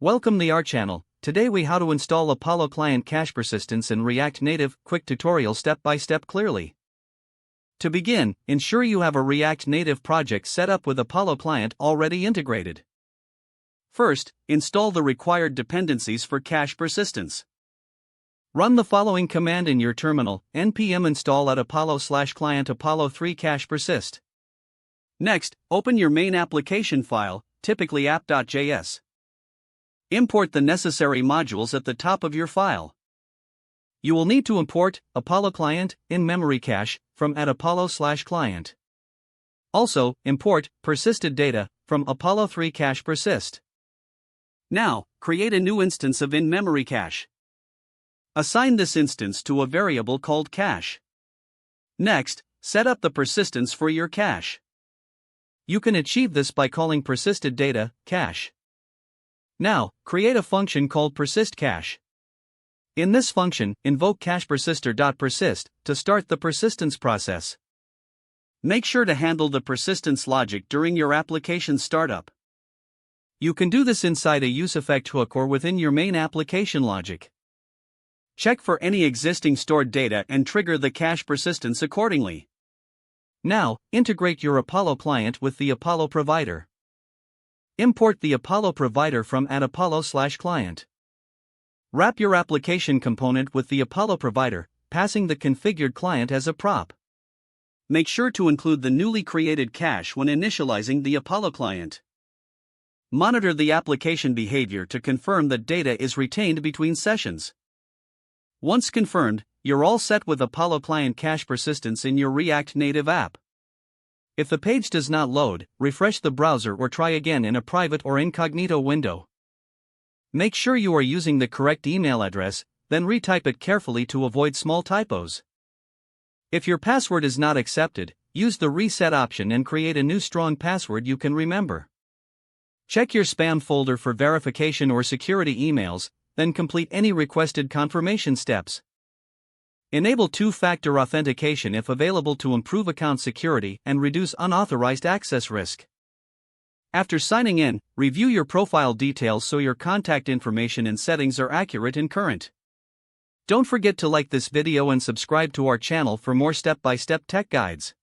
Welcome to our channel. Today we how to install Apollo Client Cache Persistence in React Native. Quick tutorial step by step clearly. To begin, ensure you have a React Native project set up with Apollo Client already integrated. First, install the required dependencies for cache persistence. Run the following command in your terminal: npm install @apollo/client apollo3 cache persist. Next, open your main application file, typically app.js. Import the necessary modules at the top of your file. You will need to import Apollo Client in-memory cache from @apollo/client. Also, import persisted data from apollo3 cache persist. Now, create a new instance of in-memory cache. Assign this instance to a variable called cache. Next, set up the persistence for your cache. You can achieve this by calling persisted data cache. Now, create a function called persistCache. In this function, invoke cachePersister.persist to start the persistence process. Make sure to handle the persistence logic during your application startup. You can do this inside a useEffect hook or within your main application logic. Check for any existing stored data and trigger the cache persistence accordingly. Now, integrate your Apollo client with the Apollo provider. Import the Apollo provider from @apollo/client. Wrap your application component with the Apollo provider, passing the configured client as a prop. Make sure to include the newly created cache when initializing the Apollo client. Monitor the application behavior to confirm that data is retained between sessions. Once confirmed, you're all set with Apollo Client Cache Persistence in your React Native app. If the page does not load, refresh the browser or try again in a private or incognito window. Make sure you are using the correct email address, then retype it carefully to avoid small typos. If your password is not accepted, use the reset option and create a new strong password you can remember. Check your spam folder for verification or security emails, then complete any requested confirmation steps. Enable two-factor authentication if available to improve account security and reduce unauthorized access risk. After signing in, review your profile details so your contact information and settings are accurate and current. Don't forget to like this video and subscribe to our channel for more step-by-step tech guides.